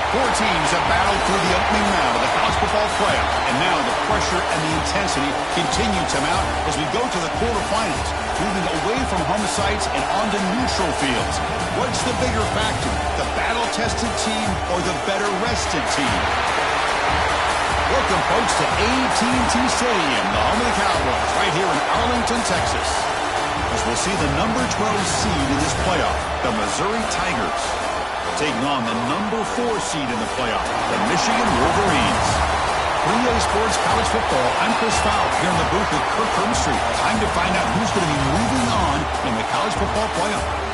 Four teams have battled through the opening round of the college football playoff, and now the pressure and the intensity continue to mount as we go to the quarterfinals, moving away from home sites and onto neutral fields. What's the bigger factor, the battle-tested team or the better-rested team? Welcome, folks, to AT&T Stadium, the home of the Cowboys, right here in Arlington, Texas, as we'll see the number 12 seed in this playoff, the Missouri Tigers, taking on the number 4 seed in the playoff, the Michigan Wolverines. 3A Sports College Football, I'm Chris Fowle here in the booth with Kirk Hermstreet. Time to find out who's going to be moving on in the college football playoff.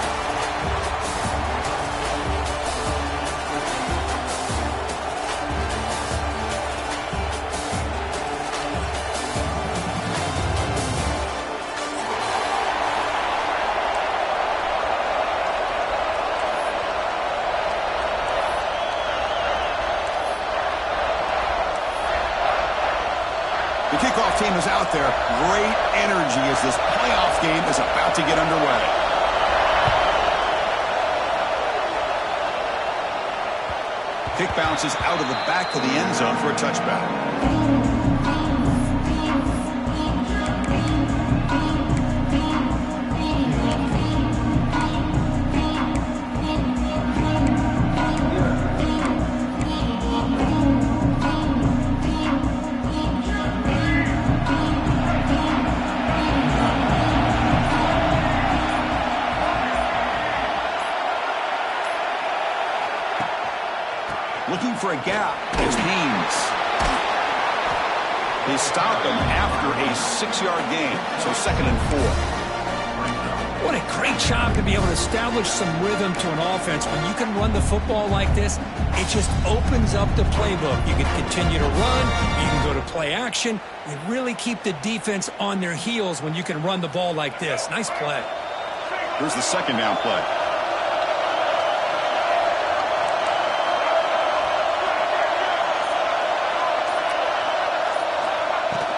The kickoff team is out there. Great energy as this playoff game is about to get underway. Kick bounces out of the back of the end zone for a touchback. Looking for a gap. It's Haynes. They stopped him after a 6-yard gain, so 2nd and 4. What a great job to be able to establish some rhythm to an offense. When you can run the football like this, it just opens up the playbook. You can continue to run. You can go to play action. You really keep the defense on their heels when you can run the ball like this. Nice play. Here's the 2nd down play.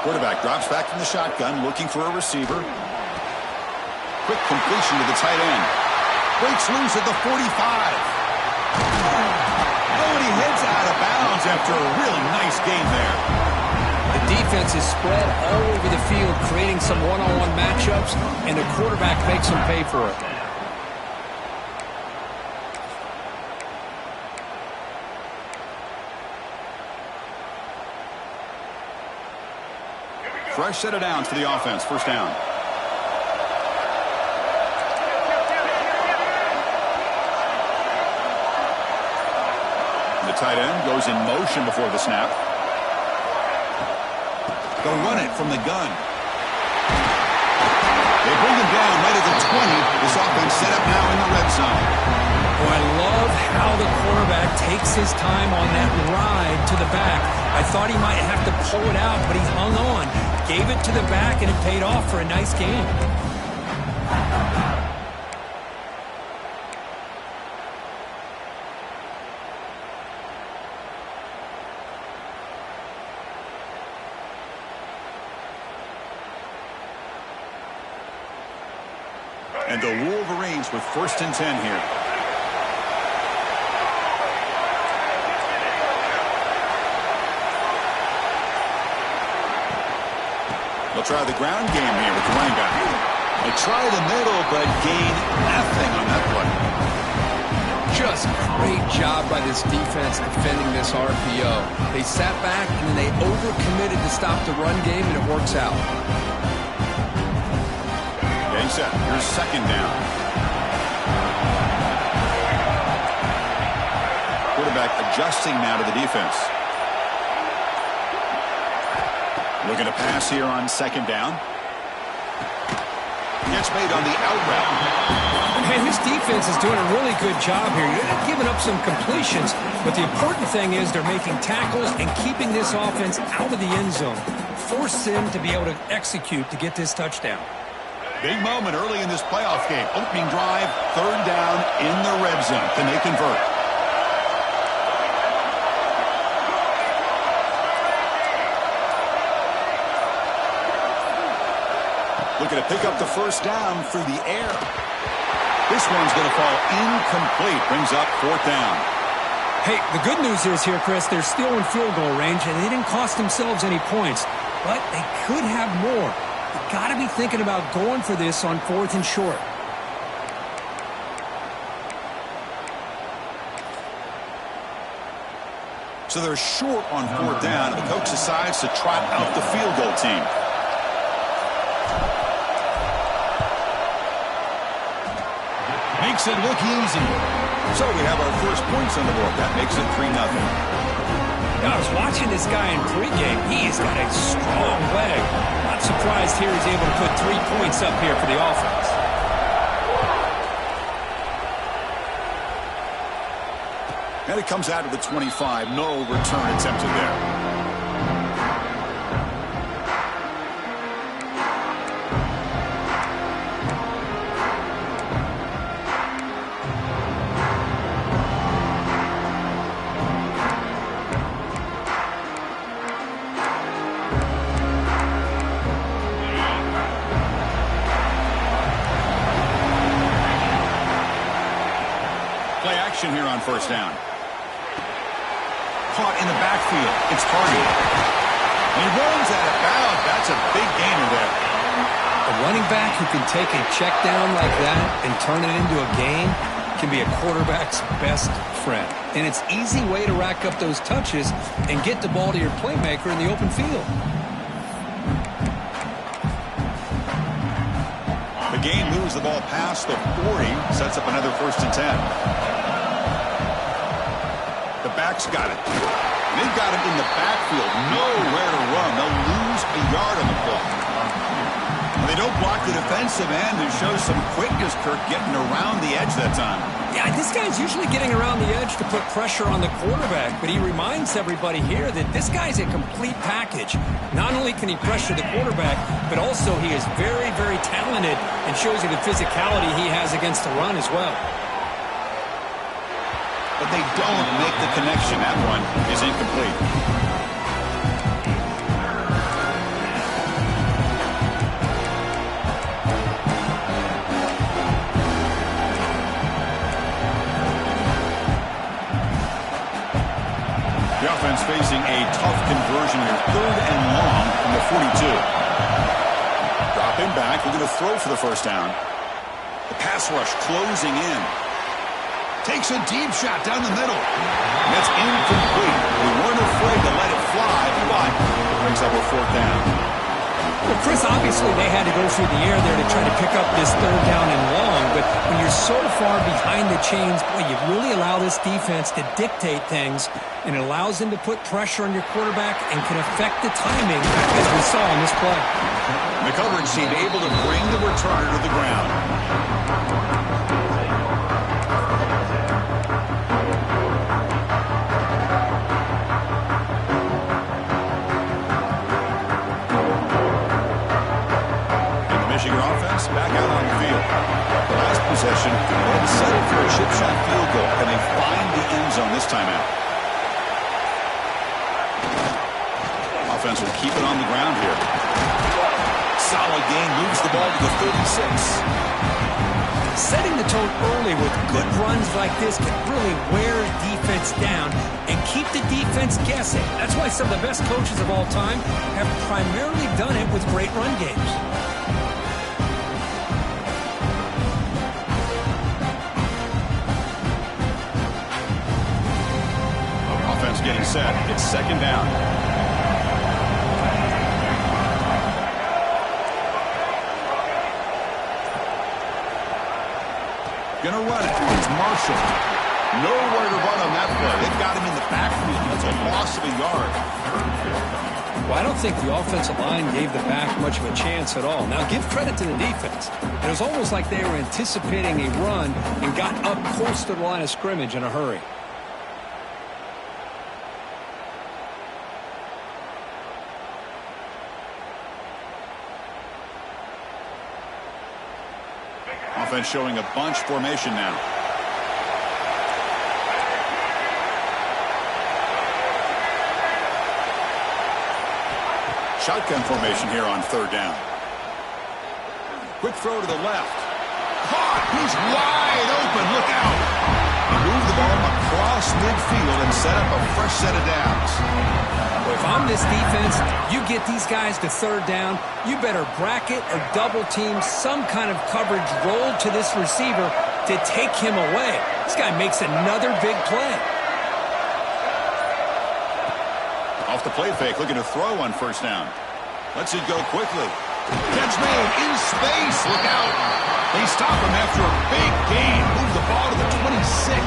Quarterback drops back from the shotgun, looking for a receiver. Quick completion to the tight end. Breaks loose at the 45. Oh, and he heads out of bounds after a really nice game there. The defense is spread all over the field, creating some one-on-one matchups, and the quarterback makes them pay for it. Fresh set of downs for the offense. First down. The tight end goes in motion before the snap. They'll run it from the gun. They bring him down right at the 20. This offense set up now in the red zone. Oh, I love how the quarterback takes his time on that ride to the back. I thought he might have to pull it out, but he hung on. Gave it to the back, and it paid off for a nice game. And the Wolverines with 1st and 10 here. They'll try the ground game here with the running back. They try the middle, but gain nothing on that play. Just great job by this defense defending this RPO. They sat back, and then they overcommitted to stop the run game, and it works out. Getting set. Here's 2nd down. Quarterback adjusting now to the defense. Looking to pass here on 2nd down. Gets made on the out route. Man, this defense is doing a really good job here. You're giving up some completions, but the important thing is they're making tackles and keeping this offense out of the end zone. Force them to be able to execute to get this touchdown. Big moment early in this playoff game. Opening drive, 3rd down in the red zone. Can they convert? Looking to pick up the 1st down through the air. This one's going to fall incomplete. Brings up 4th down. Hey, the good news is here, Chris, they're still in field goal range, and they didn't cost themselves any points. But they could have more. You've got to be thinking about going for this on 4th and short. So they're short on 4th down, and the coach decides to trot out the field goal team. Makes it look easy. So we have our first points on the board. That makes it 3-0. I was watching this guy in pregame. He's got a strong leg. Not surprised here he's able to put 3 points up here for the offense. And it comes out of the 25. No return attempted there. Play action here on 1st down. Caught in the backfield. It's Hardy. And he runs out of bounds. That's a big gainer there. A running back who can take a check down like that and turn it into a gain can be a quarterback's best friend. And it's an easy way to rack up those touches and get the ball to your playmaker in the open field. The game moves the ball past the 40, sets up another 1st and 10. The back's got it. They've got him in the backfield. Nowhere to run. They'll lose a yard on the play. They don't block the defensive end and show some quickness, Kirk, getting around the edge that time. Yeah, this guy's usually getting around the edge to put pressure on the quarterback, but he reminds everybody here that this guy's a complete package. Not only can he pressure the quarterback, but also he is very, very talented and shows you the physicality he has against the run as well. But they don't make the connection. That one is incomplete. The offense facing a tough conversion here. 3rd and long from the 42. Dropping back. We're going to throw for the 1st down. The pass rush closing in. Takes a deep shot down the middle. And that's incomplete. We weren't afraid to let it fly, but it brings up a 4th down. Well, Chris, obviously they had to go through the air there to try to pick up this 3rd down and long, but when you're so far behind the chains, boy, you really allow this defense to dictate things, and it allows them to put pressure on your quarterback and can affect the timing, as we saw in this play. The coverage team able to bring the returner to the ground. Michigan offense back out on the field. The last possession, let's settle for a chip shot field goal. Can they find the end zone this time out? Offense will keep it on the ground here. Solid gain, moves the ball to the 36. Setting the tone early with good runs like this can really wear defense down and keep the defense guessing. That's why some of the best coaches of all time have primarily done it with great run games. Offense getting set. It's 2nd down. Gonna run it. It's Marshall. Nowhere to run on that play. They've got him in the backfield. That's a loss of a yard. Well, I don't think the offensive line gave the back much of a chance at all. Now, give credit to the defense. It was almost like they were anticipating a run and got up close to the line of scrimmage in a hurry. Offense showing a bunch formation now. Shotgun formation here on 3rd down. Quick throw to the left. Caught. He's wide open. Look out. He moved the ball across cross midfield and set up a fresh set of downs. Well, if I'm this defense, you get these guys to third down, you better bracket or double team some kind of coverage roll to this receiver to take him away. This guy makes another big play. Off the play fake, looking to throw on first down. Lets it go quickly. Catch made in space. Look out. They stop him after a big gain. Move the ball to the 26.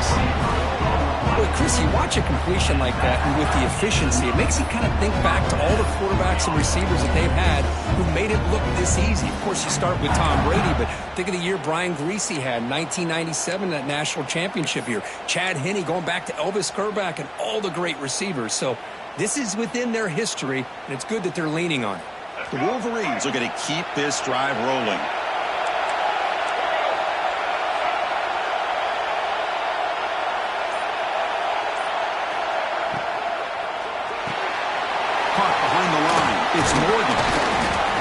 Boy, Chris, you watch a completion like that, and with the efficiency, it makes you kind of think back to all the quarterbacks and receivers that they've had who made it look this easy. Of course, you start with Tom Brady, but think of the year Brian Greasy had, 1997, that national championship year. Chad Henne going back to Elvis Kerback and all the great receivers. So this is within their history, and it's good that they're leaning on it. The Wolverines are going to keep this drive rolling. Caught behind the line. It's Morgan.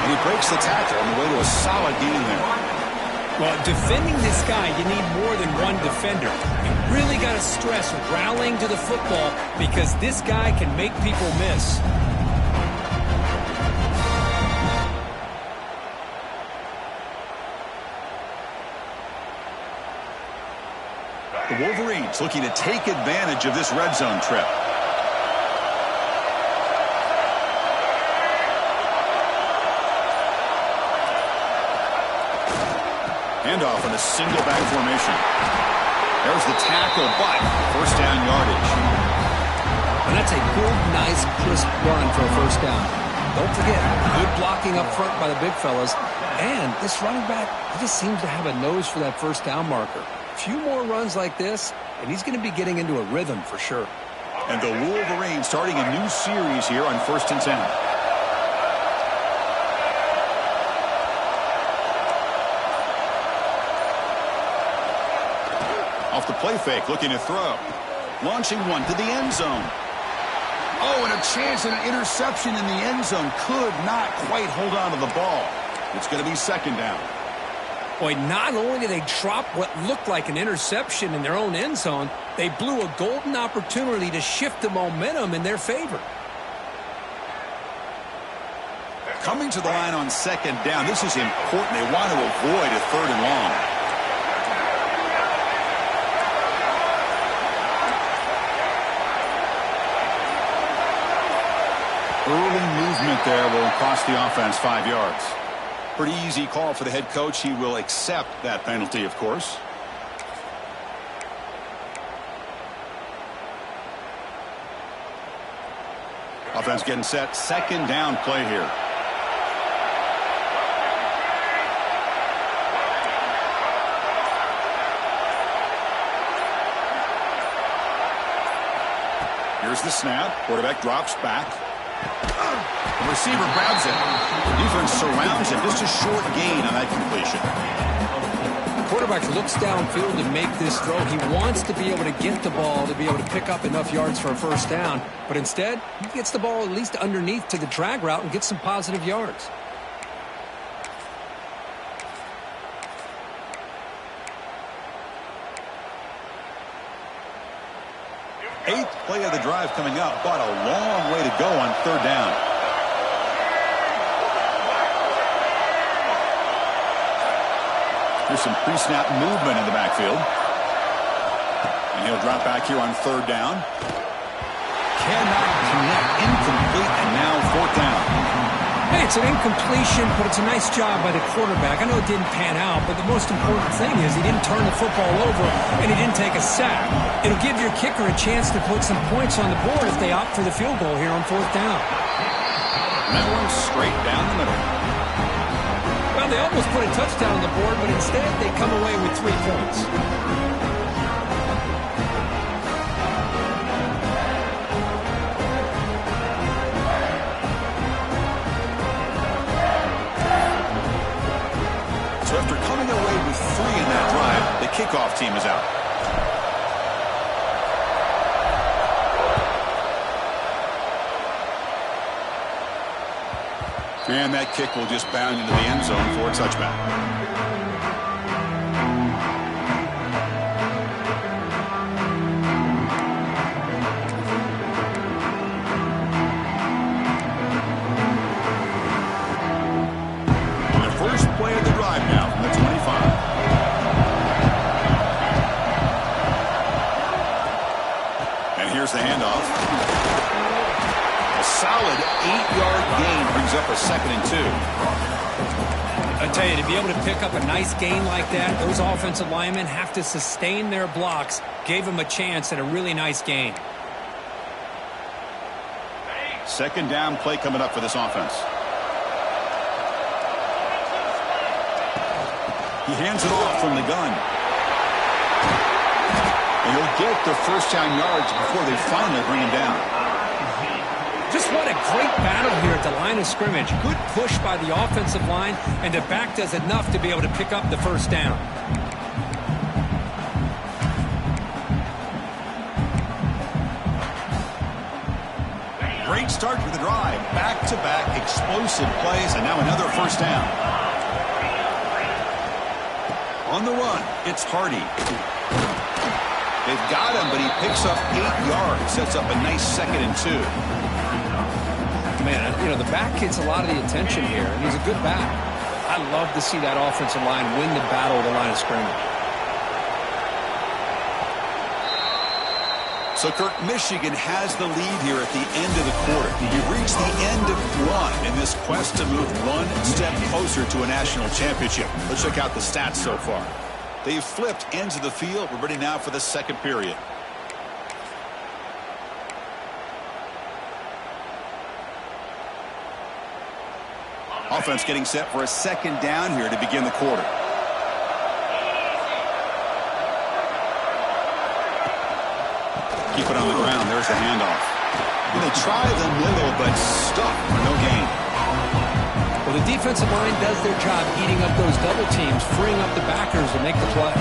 And he breaks the tackle on the way to a solid gain there. Well, defending this guy, you need more than one defender. You really got to stress rallying to the football because this guy can make people miss. The Wolverines looking to take advantage of this red zone trip. Handoff in a single back formation. There's the tackle, but first down yardage. And that's a good, nice, crisp run for a first down. Don't forget, good blocking up front by the big fellas. And this running back, he just seems to have a nose for that first down marker. A few more runs like this, and he's going to be getting into a rhythm for sure. And the Wolverines starting a new series here on 1st and 10. Off the play fake, looking to throw. Launching one to the end zone. Oh, and a chance at an interception in the end zone. Could not quite hold on to the ball. It's going to be second down. Boy, not only did they drop what looked like an interception in their own end zone, they blew a golden opportunity to shift the momentum in their favor. Coming to the line on second down, this is important. They want to avoid a third and long. Early movement there will cost the offense 5 yards. Pretty easy call for the head coach. He will accept that penalty, of course. Offense getting set. Second down play here. Here's the snap. Quarterback drops back. The receiver grabs it. The defense surrounds him. Just a short gain on that completion. The quarterback looks downfield to make this throw. He wants to be able to get the ball to be able to pick up enough yards for a first down. But instead, he gets the ball at least underneath to the drag route and gets some positive yards. Eighth play of the drive coming up, but a long way to go on third down. Here's some pre-snap movement in the backfield. And he'll drop back here on third down. Cannot connect, incomplete, and now fourth down. Hey, it's an incompletion, but it's a nice job by the quarterback. I know it didn't pan out, but the most important thing is he didn't turn the football over and he didn't take a sack. It'll give your kicker a chance to put some points on the board if they opt for the field goal here on fourth down. And that one straight down the middle. Well, they almost put a touchdown on the board, but instead they come away with 3 points. So after coming away with 3 in that drive, the kickoff team is out. And that kick will just bound into the end zone for a touchback. A solid 8-yard gain brings up a 2nd and 2. I tell you, to be able to pick up a nice gain like that, those offensive linemen have to sustain their blocks. Gave them a chance at a really nice gain. 2nd down play coming up for this offense. He hands it off from the gun. And he'll get the first down yards before they finally bring him down. Just what a great battle here at the line of scrimmage. Good push by the offensive line, and the back does enough to be able to pick up the first down. Great start to the drive. Back-to-back explosive plays, and now another first down. On the run, it's Hardy. They've got him, but he picks up 8 yards. Sets up a nice 2nd and 2. Man, you know, the back gets a lot of the attention here, and he's a good back. I love to see that offensive line win the battle of the line of scrimmage. So, Kirk, Michigan has the lead here at the end of the quarter. You've reached the end of one in this quest to move one step closer to a national championship. Let's check out the stats so far. They've flipped ends of the field. We're ready now for the 2nd period. Offense getting set for a 2nd down here to begin the quarter. Keep it on the ground. There's the handoff. And they try the middle, but stuck for no gain. Well, the defensive line does their job eating up those double teams, freeing up the backers to make the play.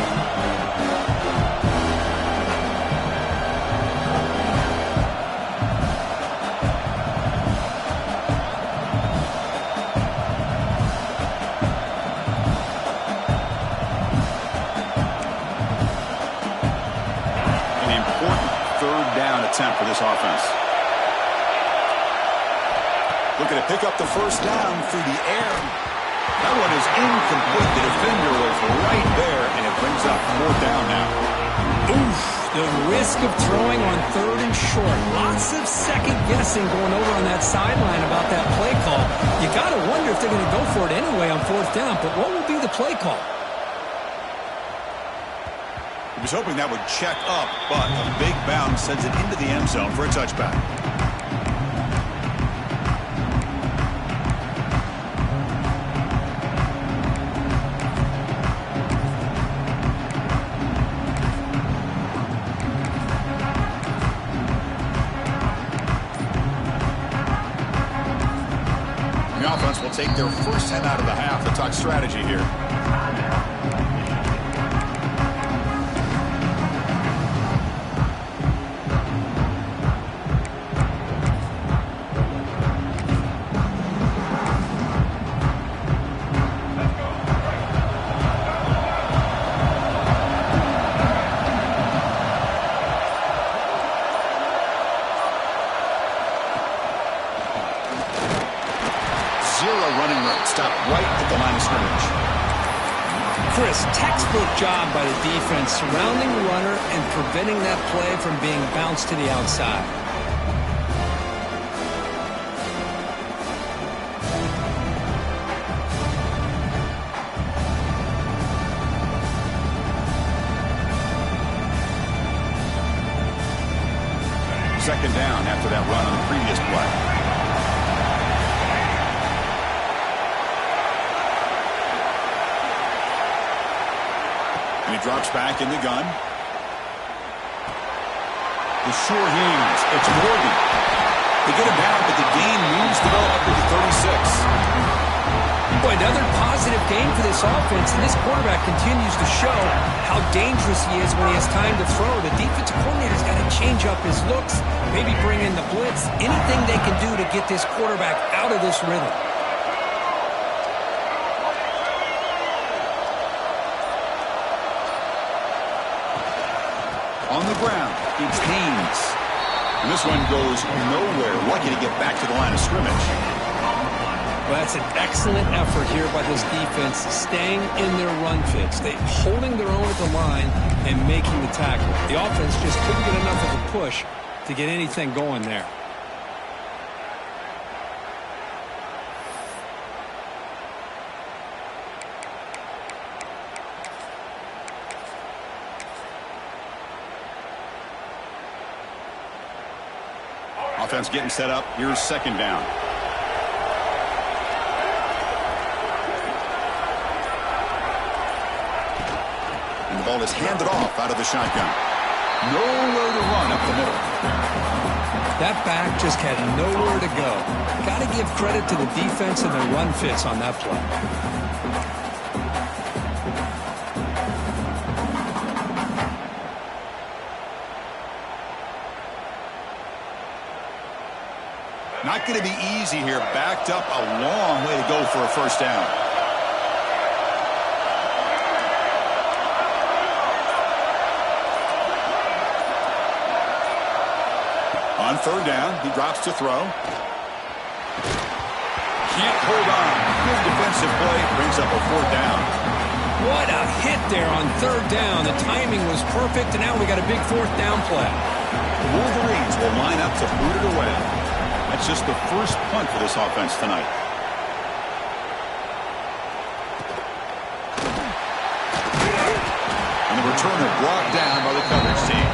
An important 3rd down attempt for this offense. Looking to pick up the first down through the air. That one is incomplete. The defender was right there, and it brings up 4th down now. Oof, the risk of throwing on 3rd and short. Lots of second guessing going over on that sideline about that play call. You got to wonder if they're going to go for it anyway on 4th down, but what will be the play call? He was hoping that would check up, but a big bounce sends it into the end zone for a touchback. The offense will take their first head out of the half to talk strategy here. Chris, textbook job by the defense surrounding the runner and preventing that play from being bounced to the outside. Second down after that run on the previous play. And he drops back in the gun. The sure hands. It's Morgan. They get him down, but the gain moves the ball up to the 36. Boy, another positive game for this offense, and this quarterback continues to show how dangerous he is when he has time to throw. The defensive coordinator's got to change up his looks, maybe bring in the blitz, anything they can do to get this quarterback out of this rhythm. On the ground, it's Haynes. And this one goes nowhere. Lucky to get back to the line of scrimmage. Well, that's an excellent effort here by this defense, staying in their run fits. They're holding their own at the line and making the tackle. The offense just couldn't get enough of a push to get anything going there. Offense getting set up. Here's second down. And the ball is handed off out of the shotgun. Nowhere to run up the middle. That back just had nowhere to go. Got to give credit to the defense and their run fits on that play. Not going to be easy here. Backed up a long way to go for a first down. On third down, he drops to throw. Can't hold on. Good defensive play. Brings up a fourth down. What a hit there on third down. The timing was perfect, and now we got a big fourth down play. The Wolverines will line up to boot it away. That's just the first punt for this offense tonight. And the returner brought down by the coverage team.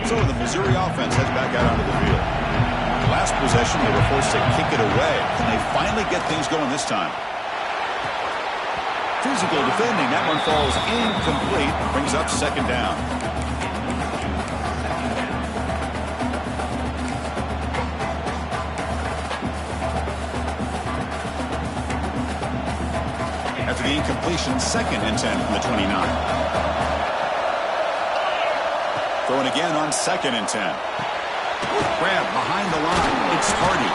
So the Missouri offense heads back out onto the field. Last possession, they were forced to kick it away, and they finally get things going this time. Physical defending. That one falls incomplete. Brings up second down. After the incompletion, second and 10 from the 29. Throwing again on second and 10. Grab behind the line. It's Hardy.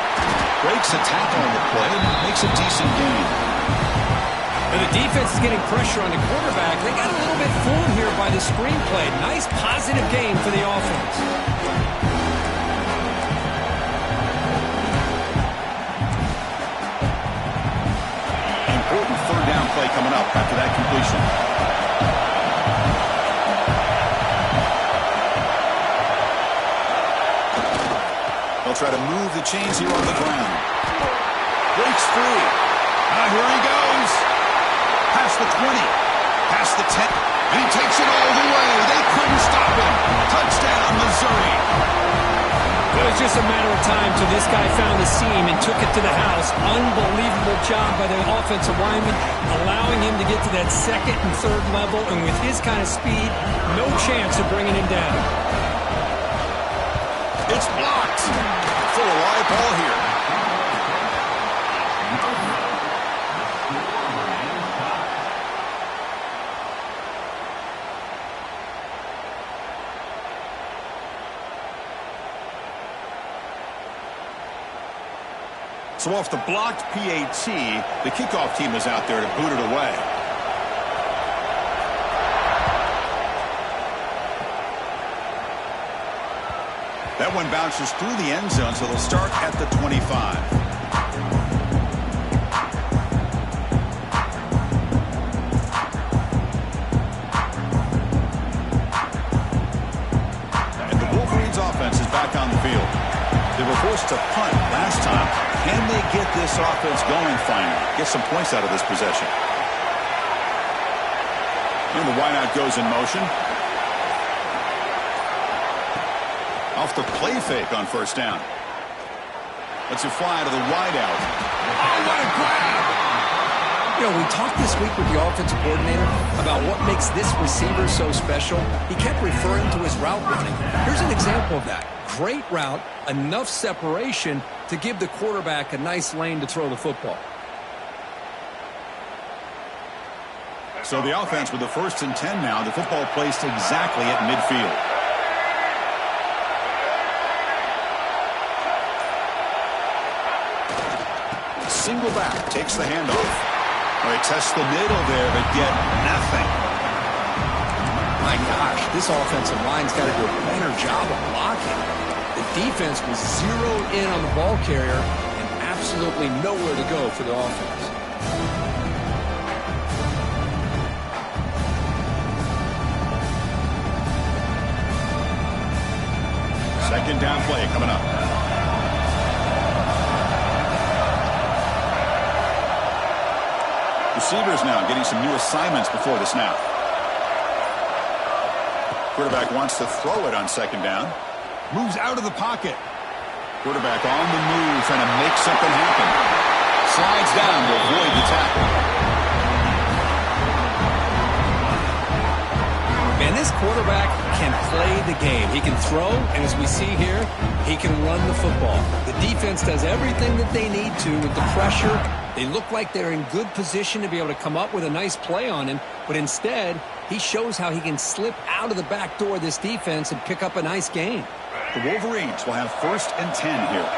Breaks a tackle on the play and makes a decent gain. And the defense is getting pressure on the quarterback. They got a little bit fooled here by the screenplay. Nice positive game for the offense. Important third down play coming up after that completion. They'll try to move the chains here on the ground. Breaks free. Here he goes. Past the 20, past the 10, and he takes it all the way. They couldn't stop him. Touchdown, Missouri. It was just a matter of time till this guy found the seam and took it to the house. Unbelievable job by the offensive lineman, allowing him to get to that second and third level, and with his kind of speed, no chance of bringing him down. It's blocked. Full of live ball here. So off the blocked PAT, the kickoff team is out there to boot it away. That one bounces through the end zone, so they'll start at the 25. And the Wolverines offense is back on the field. They were forced to punt last time. Can they get this offense going finally? Get some points out of this possession. And the wideout goes in motion. Off the play fake on first down. Lets it fly to the wideout. Oh, what a grab! You know, we talked this week with the offensive coordinator about what makes this receiver so special. He kept referring to his route running. Here's an example of that. Great route, enough separation to give the quarterback a nice lane to throw the football. So the offense with the 1st and 10 now. The football placed exactly at midfield. Single back, takes the handoff. All right, test the middle there, but get nothing. My gosh, this offensive line's got to do a better job of blocking. The defense was zeroed in on the ball carrier and absolutely nowhere to go for the offense. second down play coming up. Receivers now getting some new assignments before the snap. Quarterback wants to throw it on second down. Moves out of the pocket. Quarterback on the move, trying to make something happen. Slides down to avoid the tackle. Man, this quarterback can play the game. He can throw, and as we see here, he can run the football. The defense does everything that they need to with the pressure. They look like they're in good position to be able to come up with a nice play on him, but instead, he shows how he can slip out of the back door of this defense and pick up a nice gain. The Wolverines will have 1st and 10 here.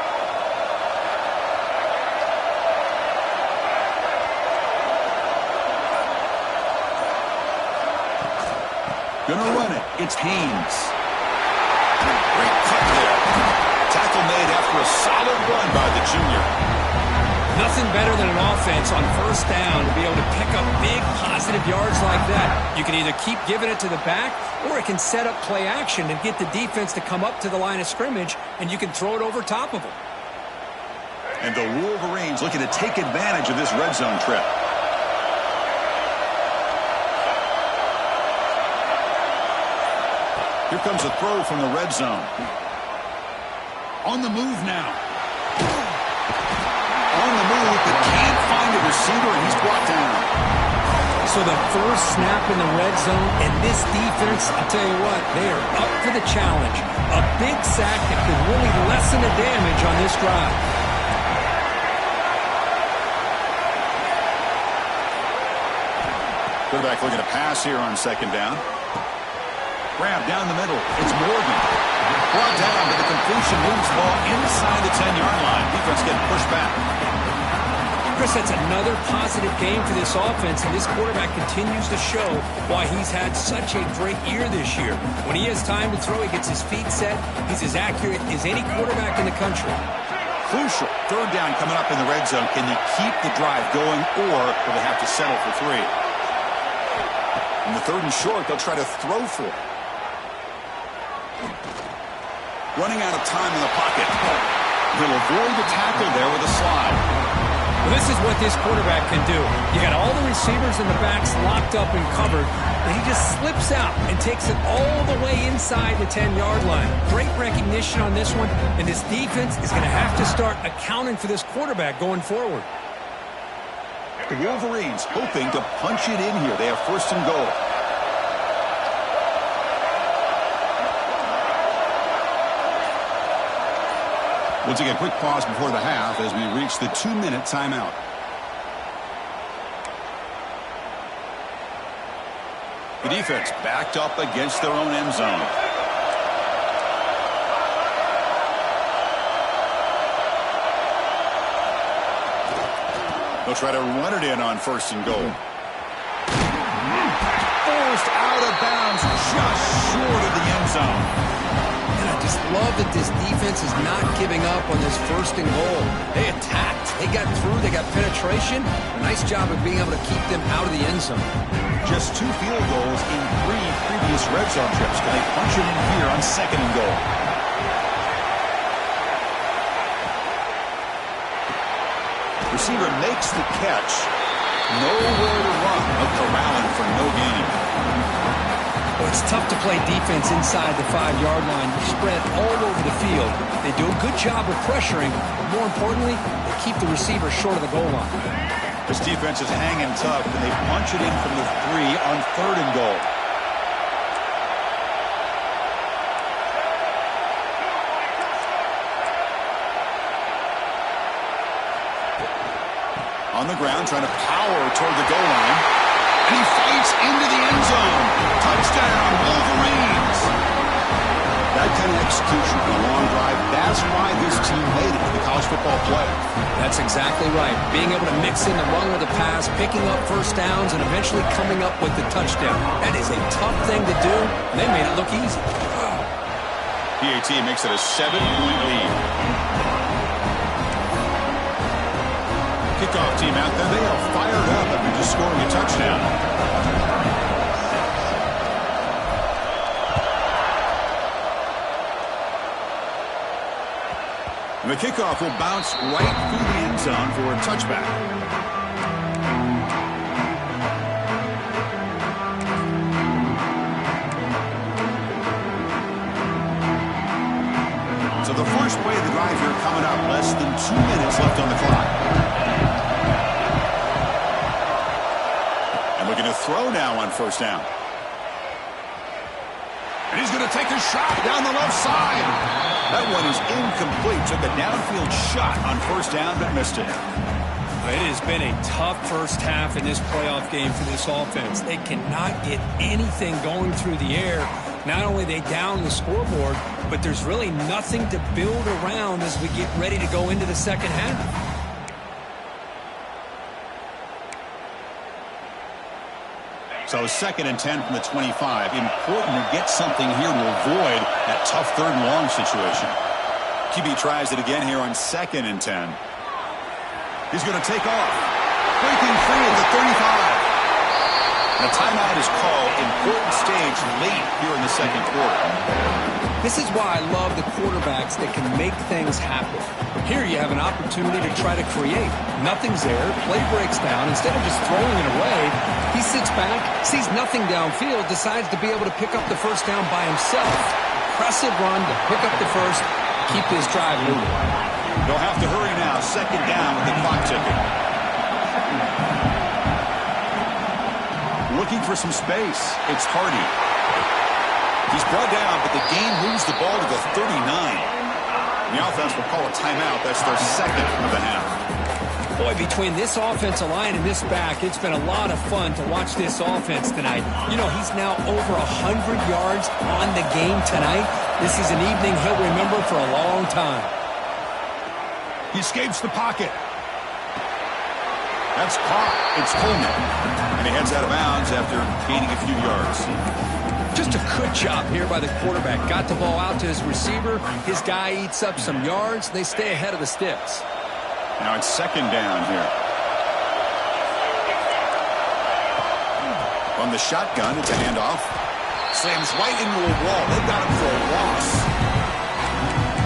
Gonna run it. It's Haynes. Great cut there. Tackle made after a solid run by the junior. Nothing better than an offense on 1st down to be able to pick up big positive yards like that. You can either keep giving it to the back, or it can set up play action and get the defense to come up to the line of scrimmage, and you can throw it over top of them. And the Wolverines looking to take advantage of this red zone trip. Here comes a throw from the red zone. On the move now. On the move, but can't find a receiver, and he's brought down. So the first snap in the red zone, and this defense, I'll tell you what, they are up for the challenge. A big sack that could really lessen the damage on this drive. Quarterback looking to pass here on second down. Grab down the middle. It's Morgan. Brought down, but the completion moves the ball inside the 10-yard line. Defense getting pushed back. Chris, that's another positive game for this offense, and this quarterback continues to show why he's had such a great year this year. When he has time to throw, he gets his feet set. He's as accurate as any quarterback in the country. Crucial. 3rd down coming up in the red zone. Can they keep the drive going, or will they have to settle for 3? In the 3rd and short, they'll try to throw for it. Running out of time in the pocket. He'll avoid the tackle there with a slide. Well, this is what this quarterback can do. You got all the receivers in the backs locked up and covered, and he just slips out and takes it all the way inside the 10-yard line. Great recognition on this one, and this defense is going to have to start accounting for this quarterback going forward. The Wolverines hoping to punch it in here. They have 1st and goal. We'll take a quick pause before the half as we reach the 2-minute timeout. The defense backed up against their own end zone. They'll try to run it in on 1st and goal. Forced out of bounds just short of the end zone. I just love that this defense is not giving up on this 1st and goal. They attacked. They got through. They got penetration. Nice job of being able to keep them out of the end zone. Just 2 field goals in 3 previous red zone trips. Can they punch it in here on 2nd and goal? Receiver makes the catch. Nowhere to run, but corralling for no gain. Well, it's tough to play defense inside the 5-yard line. You're spread all over the field. They do a good job of pressuring, but more importantly, they keep the receiver short of the goal line. This defense is hanging tough, and they punch it in from the 3 on 3rd and goal. On the ground, trying to power toward the goal line. And he fights into the end zone. Touchdown, Wolverines. That kind of execution on a long drive, that's why this team made it to the college football playoff. That's exactly right. Being able to mix in the run with the pass, picking up 1st downs, and eventually coming up with the touchdown. That is a tough thing to do, and they made it look easy. PAT makes it a 7-point lead. Kickoff team out there. They are fired up after just scoring a touchdown. The kickoff will bounce right through the end zone for a touchback. So the first play of the drive here coming up. Less than 2 minutes left on the clock. And looking to throw now on first down. And he's going to take a shot down the left side. That one is incomplete. Took a downfield shot on first down, but missed it. It has been a tough first half in this playoff game for this offense. They cannot get anything going through the air. Not only they down the scoreboard, but there's really nothing to build around as we get ready to go into the second half. So 2nd and 10 from the 25. Important to get something here to avoid that tough 3rd and long situation. QB tries it again here on 2nd and 10. He's going to take off. Breaking free at the 35. The timeout is called. Important stage late here in the second quarter. This is why I love the quarterbacks that can make things happen. Here you have an opportunity to try to create. Nothing's there. Play breaks down. Instead of just throwing it away, he sits back, sees nothing downfield, decides to be able to pick up the first down by himself. Impressive run to pick up the first, keep this drive moving. They'll have to hurry now. 2nd down with the clock ticking. Looking for some space. It's Hardy. He's brought down, but the game moves the ball to the 39. The offense will call a timeout. That's their 2nd of the half. Boy, between this offensive line and this back, it's been a lot of fun to watch this offense tonight. You know, he's now over 100 yards on the game tonight. This is an evening he'll remember for a long time. He escapes the pocket. That's caught. It's Coleman. And he heads out of bounds after gaining a few yards. Just a good job here by the quarterback. Got the ball out to his receiver. His guy eats up some yards. They stay ahead of the sticks. Now it's 2nd down here. On the shotgun, it's a handoff. Slams right into a wall. They've got him for a loss.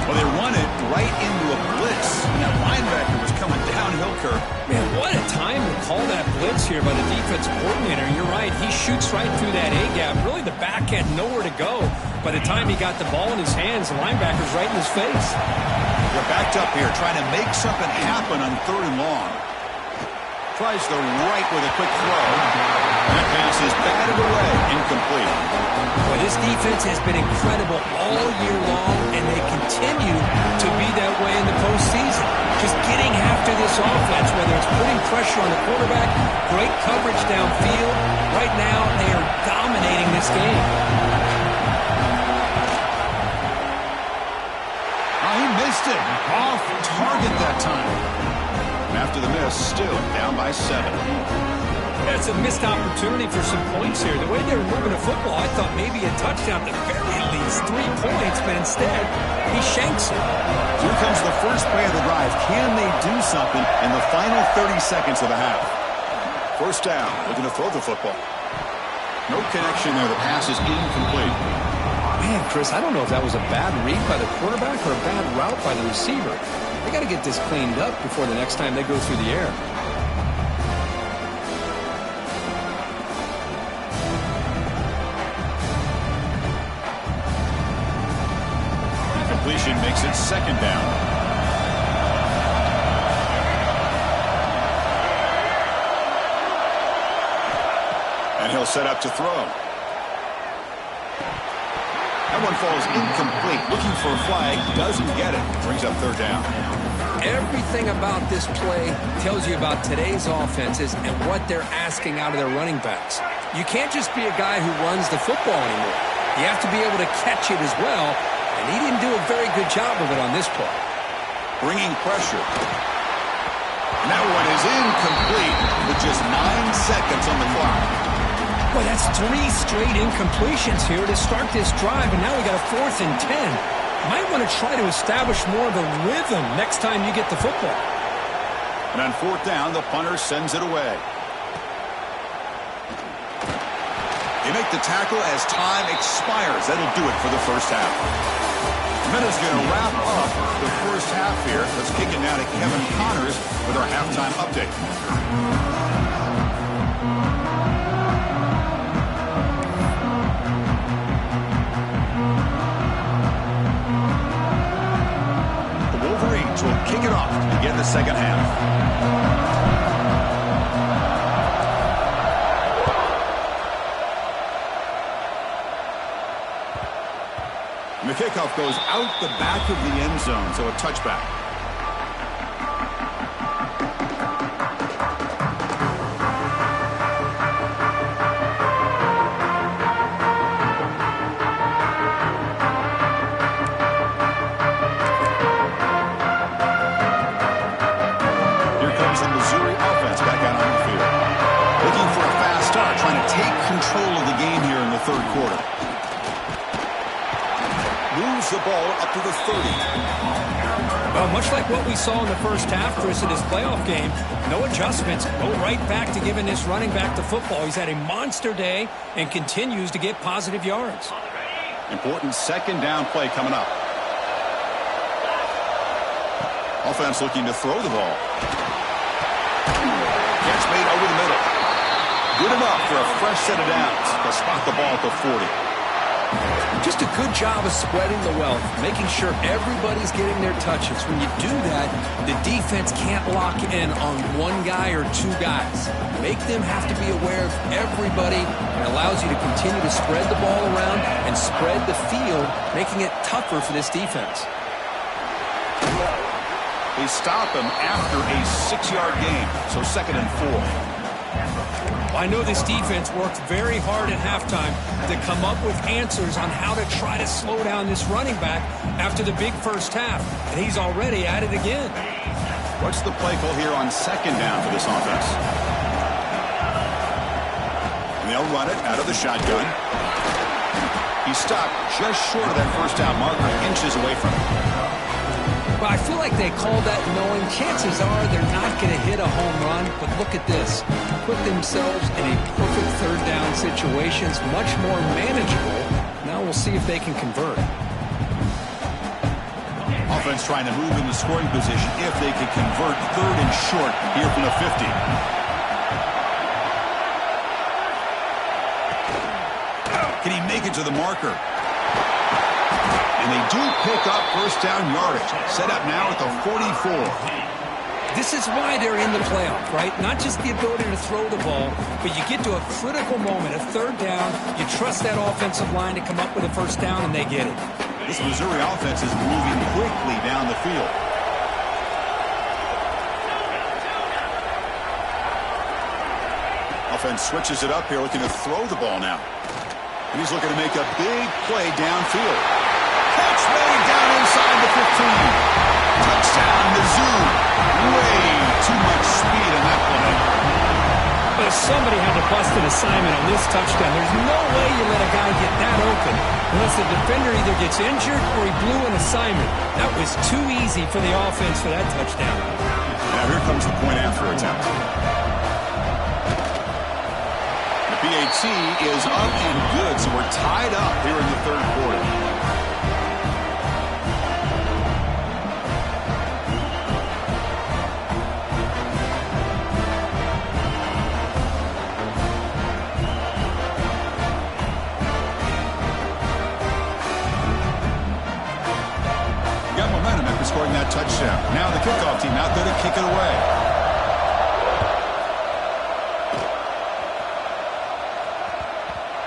Well, they run it right into a blitz. And that linebacker was coming downhill, Kirk. Man, what a time to call that blitz here by the defense coordinator. You're right. He shoots right through that A-gap. Really, the back had nowhere to go. By the time he got the ball in his hands, the linebacker's right in his face. They're backed up here, trying to make something happen on 3rd and long. Tries the right with a quick throw. And that pass is batted away, incomplete. Well, this defense has been incredible all year long, and they continue to be that way in the postseason. Just getting after this offense, whether it's putting pressure on the quarterback, great coverage downfield. Right now, they are dominating this game. Oh, he missed it. Off target that time. After the miss, still down by 7. That's a missed opportunity for some points here. The way they were moving the football, I thought maybe a touchdown, at the very least 3 points, but instead, he shanks it. Here comes the first play of the drive. Can they do something in the final 30 seconds of the half? First down, looking to throw the football. No connection there. The pass is incomplete. Man, Chris, I don't know if that was a bad read by the quarterback or a bad route by the receiver. They got to get this cleaned up before the next time they go through the air. Completion makes it 2nd down. And he'll set up to throw. That one falls incomplete. Looking for a flag. Doesn't get it. Brings up 3rd down. Everything about this play tells you about today's offenses and what they're asking out of their running backs. You can't just be a guy who runs the football anymore. You have to be able to catch it as well, and he didn't do a very good job of it on this play. Bringing pressure. And that one is incomplete with just 9 seconds on the clock. Boy, that's 3 straight incompletions here to start this drive, and now we got a 4th and 10. Might want to try to establish more of a rhythm next time you get the football. And on 4th down, the punter sends it away. They make the tackle as time expires. That'll do it for the first half. Minutes going to wrap up the first half here. Let's kick it now to Kevin Connors with our halftime update. The Wolverines will kick it off to begin the second half. And the kickoff goes out the back of the end zone, so a touchback. Here comes the Missouri offense back out on the field. Looking for a fast start, trying to take control of the game here in the third quarter. Moves the ball up to the 30. Well, much like what we saw in the first half, Chris, in this playoff game, no adjustments. Go right back to giving this running back the football. He's had a monster day and continues to get positive yards. Important second down play coming up. Offense looking to throw the ball. Catch made over the middle. Good enough for a fresh set of downs. They'll spot the ball at the 40. Just a good job of spreading the wealth, making sure everybody's getting their touches. When you do that, the defense can't lock in on one guy or two guys. Make them have to be aware of everybody. It allows you to continue to spread the ball around and spread the field, making it tougher for this defense. They stop him after a 6-yard gain, so 2nd and 4. I know this defense worked very hard at halftime to come up with answers on how to try to slow down this running back after the big first half, and he's already at it again. What's the play call here on second down for this offense? And they'll run it out of the shotgun. He stopped just short of that first down marker, inches away from it. Well, I feel like they called that knowing chances are they're not going to hit a home run, but look at this. Put themselves in a perfect third down situation. It's much more manageable. Now we'll see if they can convert. Offense trying to move in the scoring position if they can convert third and short here from the 50. Can he make it to the marker? And they do pick up first down yardage. Set up now at the 44. This is why they're in the playoff, right? Not just the ability to throw the ball, but you get to a critical moment, a third down. You trust that offensive line to come up with a first down, and they get it. This Missouri offense is moving quickly down the field. Offense switches it up here, looking to throw the ball now. And he's looking to make a big play downfield. Catch made down inside the 15. Touchdown, Mizzou. Way too much speed on that play. But somebody had to bust an assignment on this touchdown. There's no way you let a guy get that open unless the defender either gets injured or he blew an assignment. That was too easy for the offense for that touchdown. Now here comes the point after attempt. The PAT is up and good, so we're tied up here in the third quarter. Scoring that touchdown. Now the kickoff team out there to kick it away.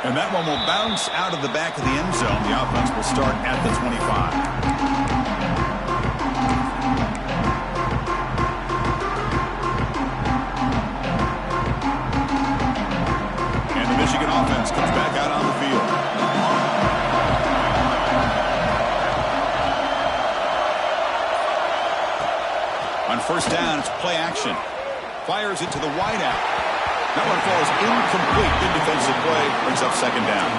And that one will bounce out of the back of the end zone. The offense will start at the 25. And the Michigan offense comes back out on the field. On first down, it's play action. Fires it to the wideout. That one falls incomplete. Good defensive play. Brings up second down.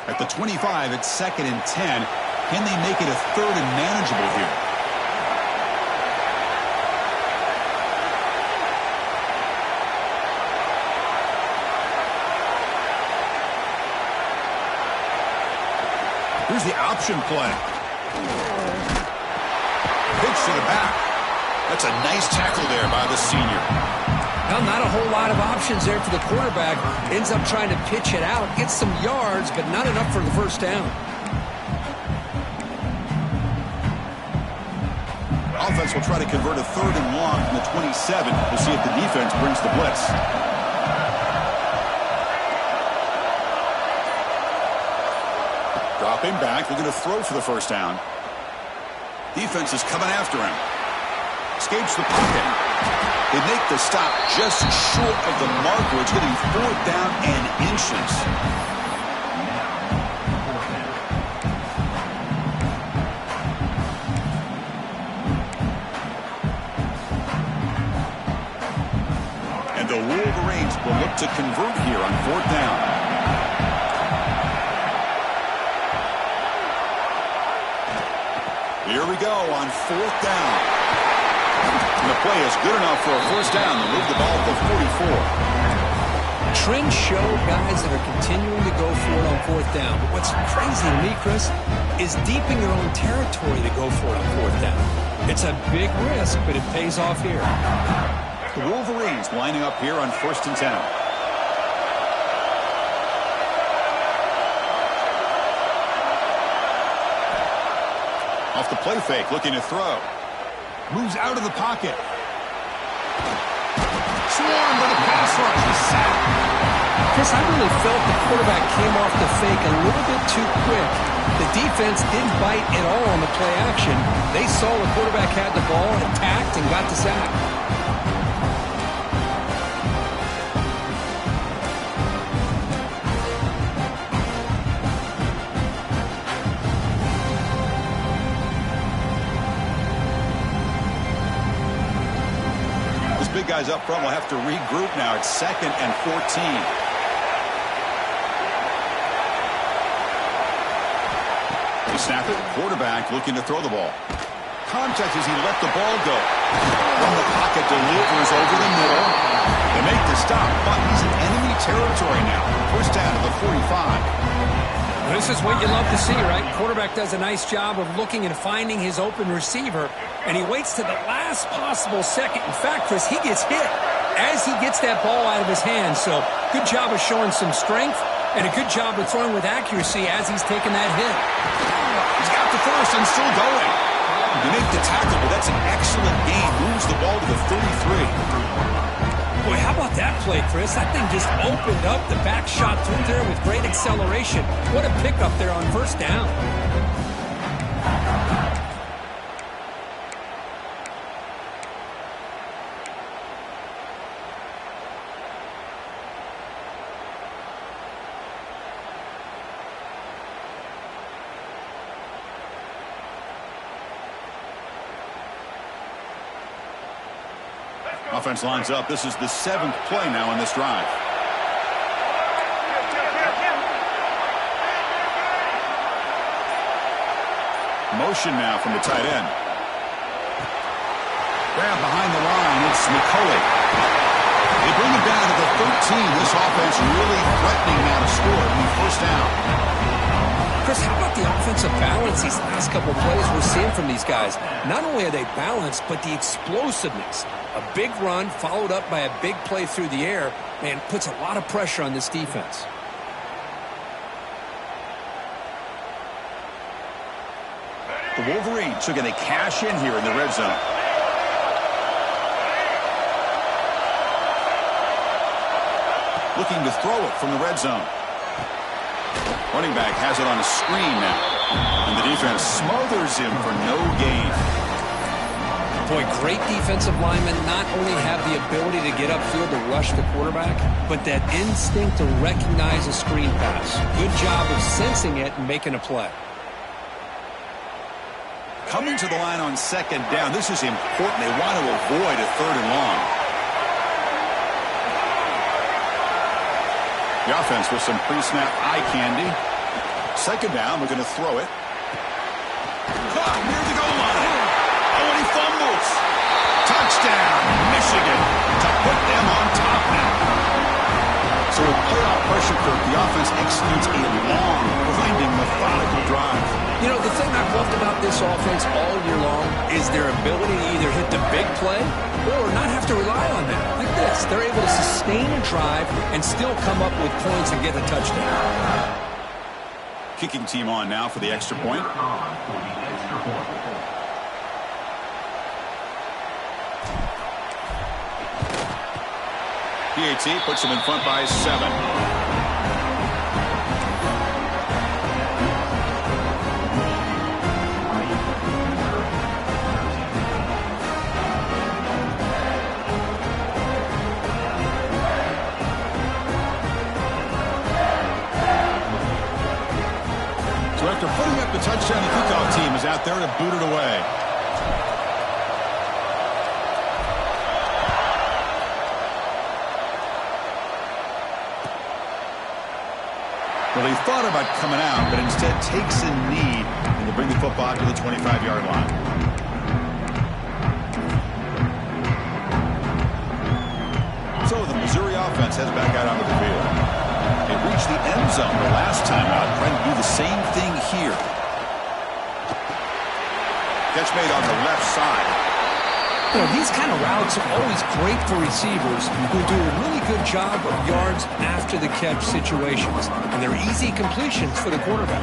At the 25, it's 2nd and 10. Can they make it a 3rd and manageable here? Here's the option play. Pitch to the back. That's a nice tackle there by the senior. Well, not a whole lot of options there for the quarterback. Ends up trying to pitch it out, gets some yards, but not enough for the first down. Offense will try to convert a 3rd and long from the 27. We'll see if the defense brings the blitz. Dropping back, looking to throw for the first down. Defense is coming after him. Escapes the pocket. They make the stop just short of the marker. It's going to be 4th down and inches. And the Wolverines will look to convert here on 4th down. Here we go on 4th down. And the play is good enough for a first down to move the ball to 44. Trends show guys that are continuing to go for it on 4th down. But what's crazy to me, Chris, is deep in your own territory to go for it on 4th down. It's a big risk, but it pays off here. The Wolverines lining up here on 1st and 10. Off the play fake, looking to throw. Moves out of the pocket. Swarmed by the pass rush. He's sacked. Chris, I really felt the quarterback came off the fake a little bit too quick. The defense didn't bite at all on the play action. They saw the quarterback had the ball, attacked, and got the sack. Big guys up front will have to regroup now. It's 2nd and 14. They snap it. Quarterback looking to throw the ball. Contact as he let the ball go. From the pocket, delivers over the middle. They make the stop, but he's in enemy territory now. First down to the 45. This is what you love to see, right? Quarterback does a nice job of looking and finding his open receiver, and he waits to the last possible second. In fact, Chris, he gets hit as he gets that ball out of his hands. So good job of showing some strength and a good job of throwing with accuracy as he's taking that hit. He's got the first and still going. You make the tackle, but that's an excellent gain. Moves the ball to the 33. Boy, how about that play, Chris? That thing just opened up. The back shot through there with great acceleration. What a pickup there on first down. Offense lines up. This is the 7th play now in this drive. Motion now from the tight end. Grab behind the line. It's McCulley. They bring it down to the 13. This offense really threatening now to score in the first down. Chris, how about the offensive balance these last couple plays we're seeing from these guys? Not only are they balanced, but the explosiveness. A big run followed up by a big play through the air, and puts a lot of pressure on this defense. The Wolverines are going to cash in here in the red zone. Looking to throw it from the red zone. Running back has it on a screen now. And the defense smothers him for no gain. Boy, great defensive linemen not only have the ability to get upfield to rush the quarterback, but that instinct to recognize a screen pass. Good job of sensing it and making a play. Coming to the line on 2nd down. This is important. They want to avoid a 3rd and long. The offense with some pre-snap eye candy. Second down, we're going to throw it. Caught near the goal line. Oh, and he fumbles. Touchdown, Michigan, to put them on top now. So with playoff pressure, Kirk, the offense executes a long, grinding, methodical drive. You know, the thing I've loved about this offense all year long is their ability to either hit the big play or not have to rely on that. Like this, they're able to sustain a drive and still come up with points and get a touchdown. Kicking team on now for the extra point. PAT puts them in front by 7. So after putting up the touchdown, the kickoff team is out there to boot it away. Well, he thought about coming out, but instead takes a knee and to bring the football to the 25-yard line. So the Missouri offense heads back out onto the field. They reached the end zone the last time out, trying to do the same thing here. Catch made on the left side. You know, these kind of routes are always great for receivers who do a really good job of yards after the catch situations. And they're easy completions for the quarterback.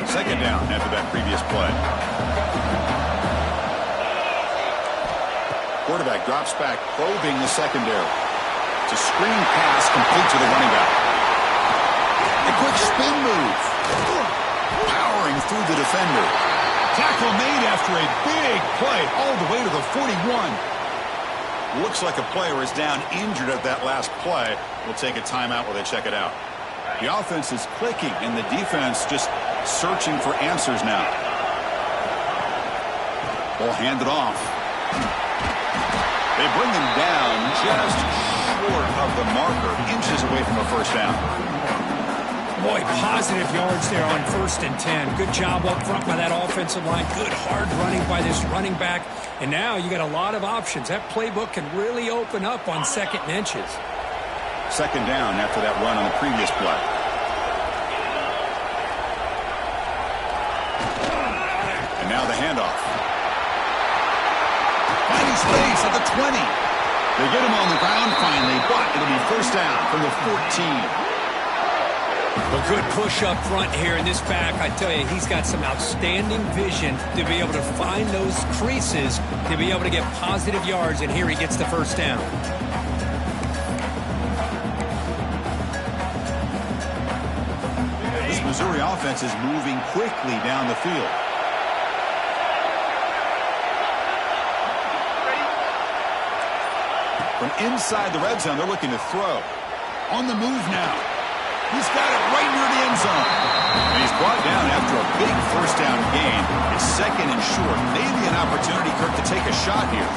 Second down after that previous play. Quarterback drops back, probing the secondary. It's a screen pass complete to the running back. A quick spin move. Powering through the defender. Tackle made after a big play all the way to the 41. Looks like a player is down injured at that last play. We'll take a timeout while they check it out. The offense is clicking and the defense just searching for answers now. Ball handed off. They bring him down just short of the marker, inches away from a first down. Boy, positive yards there on 1st and 10. Good job up front by that offensive line. Good hard running by this running back. And now you got a lot of options. That playbook can really open up on 2nd and inches. Second down after that run on the previous play. And now the handoff. Finding space at the 20. They get him on the ground finally, but it'll be first down from the 14. A good push up front here in this back. I tell you, he's got some outstanding vision to be able to find those creases, to be able to get positive yards, and here he gets the first down. This Missouri offense is moving quickly down the field. From inside the red zone, they're looking to throw. On the move now. He's got it right near the end zone. And he's brought down after a big first down gain. It's 2nd and short. Maybe an opportunity, Kirk, to take a shot here.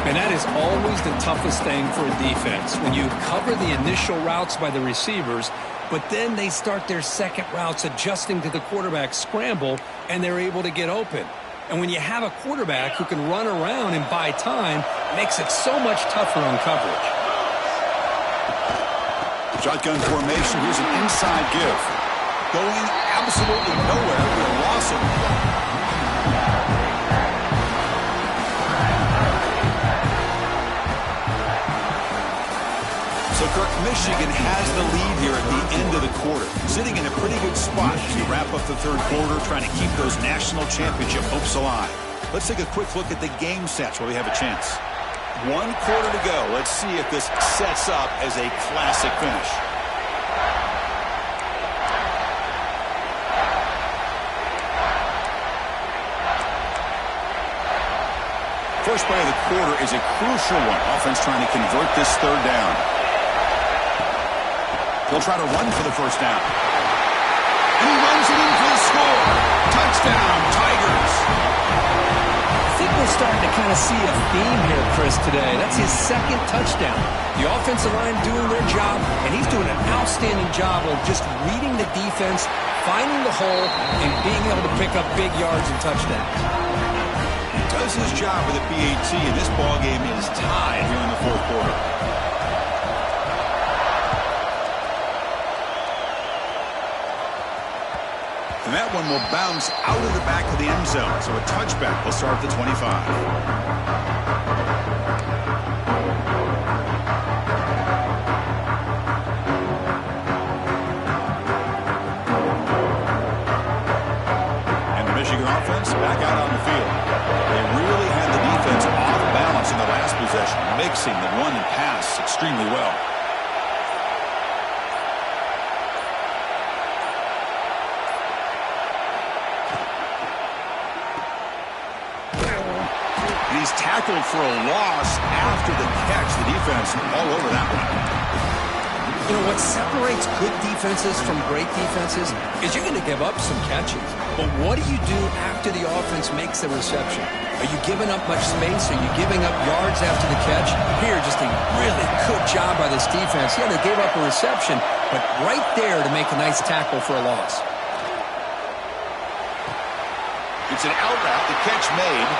And that is always the toughest thing for a defense. When you cover the initial routes by the receivers, but then they start their second routes adjusting to the quarterback scramble, and they're able to get open. And when you have a quarterback who can run around and buy time, it makes it so much tougher on coverage. Shotgun formation. Here's an inside give. Going absolutely nowhere with a loss of play. So, Kirk, Michigan has the lead here at the end of the quarter. Sitting in a pretty good spot as we wrap up the 3rd quarter, trying to keep those national championship hopes alive. Let's take a quick look at the game sets where we have a chance. 1 quarter to go. Let's see if this sets up as a classic finish. First play of the quarter is a crucial one. Offense trying to convert this 3rd down. They'll try to run for the first down. And he runs it in for the score. Touchdown, Tigers. I think we're starting to kind of see a theme here, Chris, today. That's his second touchdown. The offensive line doing their job, and he's doing an outstanding job of just reading the defense, finding the hole, and being able to pick up big yards and touchdowns. He does his job with a PAT, and this ballgame is tied here in the fourth quarter. And that one will bounce out of the back of the end zone. So a touchback will start at the 25. And the Michigan offense back out on the field. They really had the defense off balance in the last possession, mixing the run and pass extremely well. He's tackled for a loss after the catch. The defense all over that one. You know, what separates good defenses from great defenses is you're going to give up some catches. But what do you do after the offense makes the reception? Are you giving up much space? Are you giving up yards after the catch? Here, just a really good job by this defense. Yeah, they gave up a reception, but right there to make a nice tackle for a loss. It's an out route. The catch made.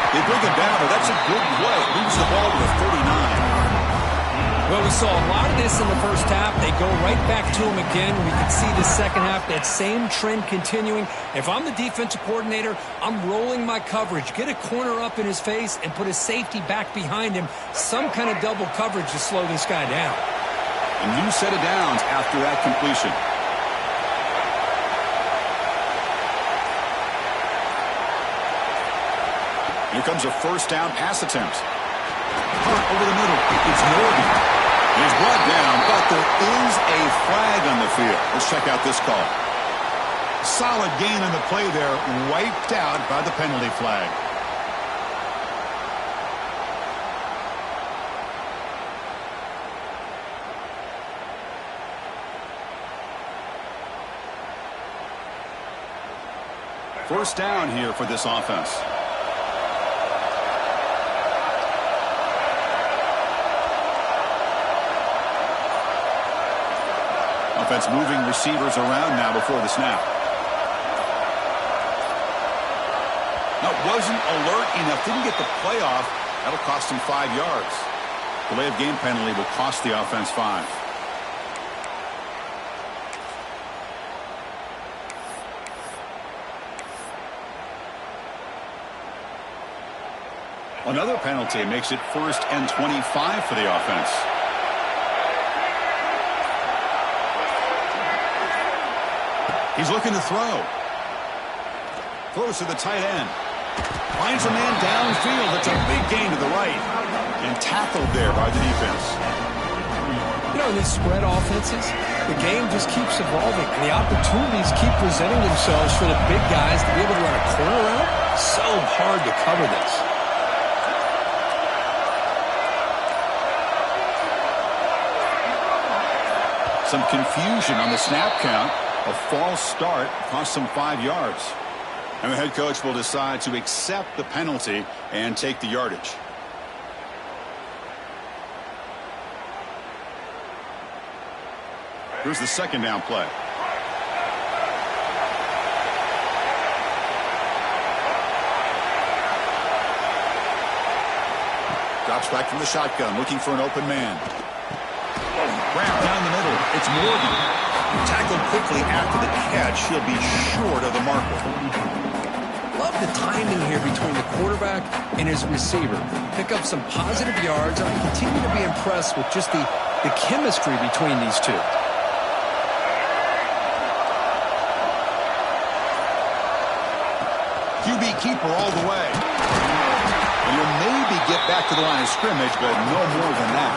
They bring him down, but that's a good play. Moves the ball to the 39. Well, we saw a lot of this in the first half. They go right back to him again. We can see the second half, that same trend continuing. If I'm the defensive coordinator, I'm rolling my coverage. Get a corner up in his face and put a safety back behind him. Some kind of double coverage to slow this guy down. A new set of downs after that completion. Here comes a first down pass attempt. Hunt over the middle. It's Morgan. He's brought down, but there is a flag on the field. Let's check out this call. Solid gain on the play there, wiped out by the penalty flag. First down here for this offense. Offense moving receivers around now before the snap. Now, wasn't alert enough. Didn't get the play off. That'll cost him 5 yards. Delay of game penalty will cost the offense 5. Another penalty makes it 1st and 25 for the offense. He's looking to throw. Throws to the tight end. Finds a man downfield. It's a big gain to the right. And tackled there by the defense. You know, in these spread offenses, the game just keeps evolving. And the opportunities keep presenting themselves for the big guys to be able to run a corner route. So hard to cover this. Some confusion on the snap count. A false start cost them 5 yards. And the head coach will decide to accept the penalty and take the yardage. Here's the second down play. Drops back from the shotgun, looking for an open man. Wrapped down the middle. It's Morgan. Tackled quickly after the catch. He'll be short of the marker. Love the timing here between the quarterback and his receiver. Pick up some positive yards. I continue to be impressed with just the chemistry between these two. QB keeper all the way. And you'll maybe get back to the line of scrimmage, but no more than that.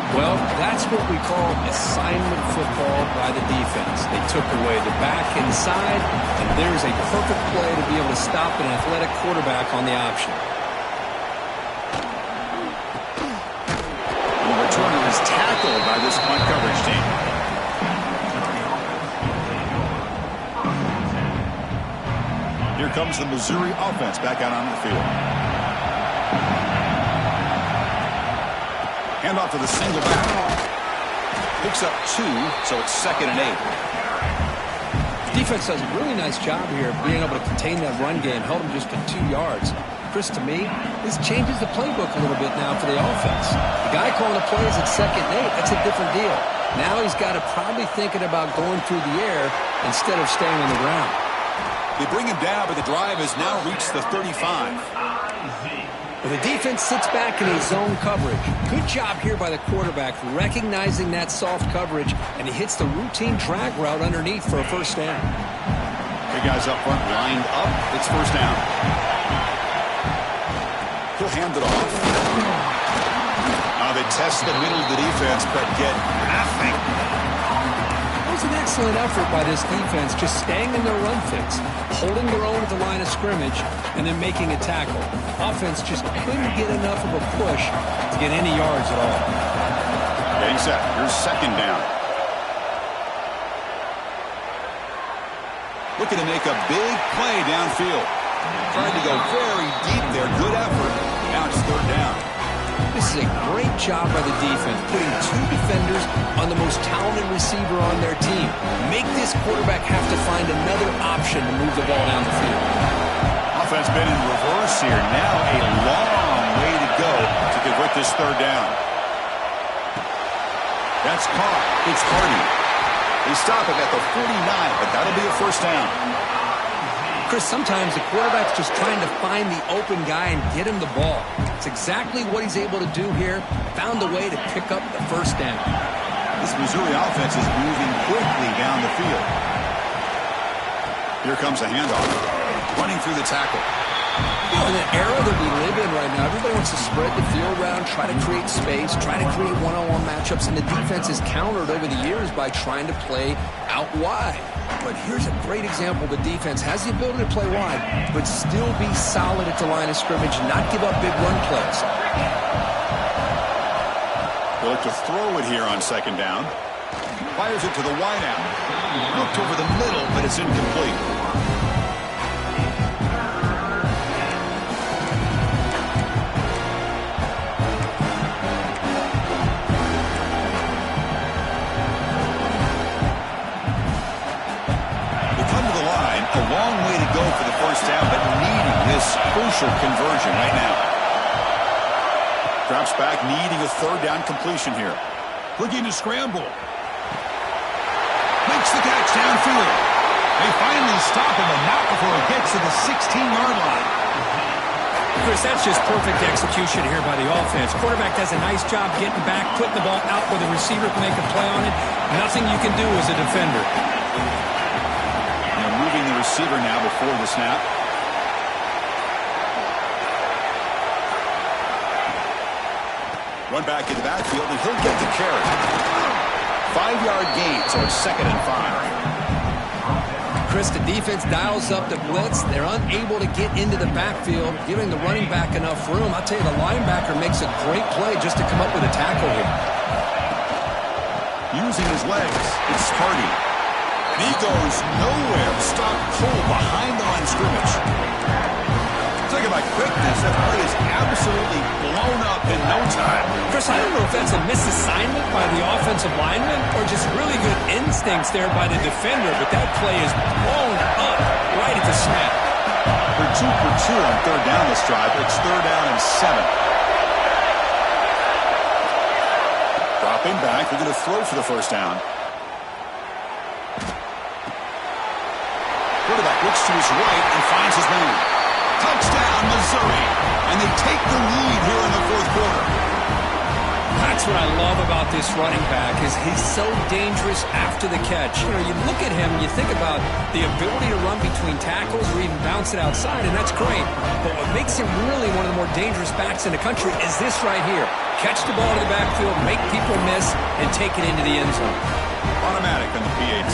Well, that's what we call assignment football by the defense. They took away the back inside, and there's a perfect play to be able to stop an athletic quarterback on the option. And the returner is tackled by this punt coverage team. Here comes the Missouri offense back out on the field. Hand off to the single back. Picks up 2, so it's 2nd and 8. Defense does a really nice job here of being able to contain that run game. Held him just to 2 yards. Chris, to me, this changes the playbook a little bit now for the offense. The guy calling the plays at 2nd and 8, that's a different deal. Now he's got to probably thinking about going through the air instead of staying on the ground. They bring him down, but the drive has now reached the 35. Well, the defense sits back in a zone coverage. Good job here by the quarterback, recognizing that soft coverage, and he hits the routine drag route underneath for a first down. Big guys up front lined up. It's first down. He'll hand it off. Now they test the middle of the defense, but get nothing. It was an excellent effort by this defense, just staying in their run fits, holding their own at the line of scrimmage, and then making a tackle. Offense just couldn't get enough of a push to get any yards at all. Getting set. Here's 2nd down. Looking to make a big play downfield. Trying to go very deep there. Good effort. Now it's 3rd down. This is a great job by the defense, putting 2 defenders on the most talented receiver on their team. Make this quarterback have to find another option to move the ball down the field. Offense been in reverse here. Now a long way to go to convert this 3rd down. That's caught. It's Hardy. They stop it at the 49, but that'll be a first down. Chris, sometimes the quarterback's just trying to find the open guy and get him the ball. It's exactly what he's able to do here. Found a way to pick up the first down. This Missouri offense is moving quickly down the field. Here comes a handoff. Running through the tackle. You know, in the era that we live in right now, everybody wants to spread the field around, try to create space, try to create one-on-one matchups, and the defense is countered over the years by trying to play out wide. But here's a great example. The defense has the ability to play wide, but still be solid at the line of scrimmage and not give up big run plays. They'll look to throw it here on 2nd down. Fires it to the wideout. Looked over the middle, but it's incomplete. A long way to go for the first down, but needing this crucial conversion right now. Drops back, needing a 3rd down completion here. Looking to scramble. Makes the catch downfield. They finally stop him, but not before it gets to the 16-yard line. Chris, that's just perfect execution here by the offense. Quarterback does a nice job getting back, putting the ball out where the receiver can make a play on it. Nothing you can do as a defender. Moving the receiver now before the snap. Run back in the backfield, and he'll get the carry. 5-yard gain, so it's 2nd and 5. Chris, the defense dials up the blitz. They're unable to get into the backfield, giving the running back enough room. I'll tell you, the linebacker makes a great play just to come up with a tackle here. Using his legs, it's Hardy. And he goes nowhere. Stop cold behind the line of scrimmage. Talking about quickness, that play is absolutely blown up in no time. Chris, I don't know if that's a misassignment by the offensive lineman or just really good instincts there by the defender, but that play is blown up right at the snap. They're 2 for 2 on 3rd down this drive. It's 3rd down and 7. Dropping back. They're going to throw for the first down. Quarterback looks to his right and finds his man. Touchdown, Missouri. And they take the lead here in the 4th quarter. That's what I love about this running back is he's so dangerous after the catch. You know, you look at him, you think about the ability to run between tackles or even bounce it outside, and that's great. But what makes him really one of the more dangerous backs in the country is this right here. Catch the ball to the backfield, make people miss, and take it into the end zone. Automatic on the PAT.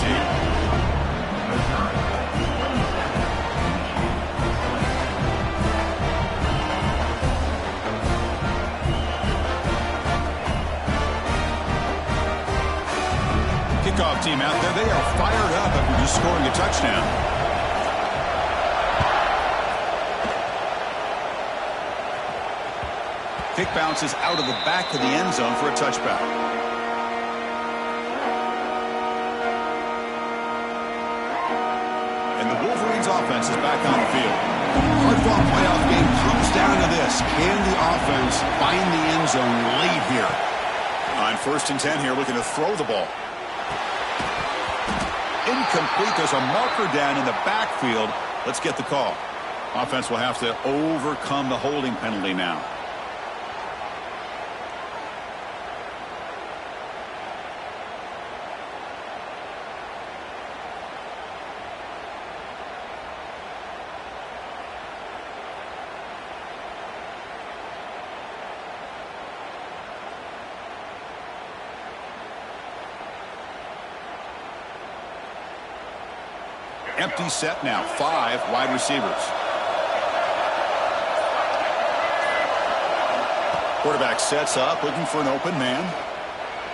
Kickoff team out there. They are fired up after just scoring a touchdown. Kick bounces out of the back of the end zone for a touchback. And the Wolverines offense is back on the field. Hard-fought playoff game comes down to this. Can the offense find the end zone late here? On 1st and 10 here, looking to throw the ball. Incomplete. There's a marker down in the backfield. Let's get the call. Offense will have to overcome the holding penalty now. Empty set now. 5 wide receivers. Quarterback sets up, looking for an open man.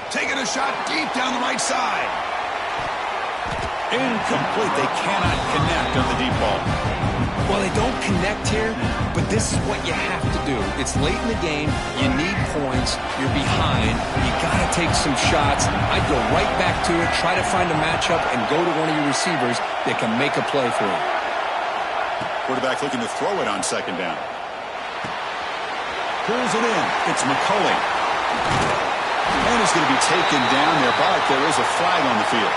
Taking a shot deep down the right side. Incomplete. They cannot connect on the deep ball. Well, they don't connect here, but this is what you have to do. It's late in the game. You need points. You're behind. You got to take some shots. I'd go right back to it, try to find a matchup, and go to one of your receivers that can make a play for you. Quarterback looking to throw it on 2nd down. Pulls it in. It's McCulley. And he's going to be taken down there, but there is a flag on the field.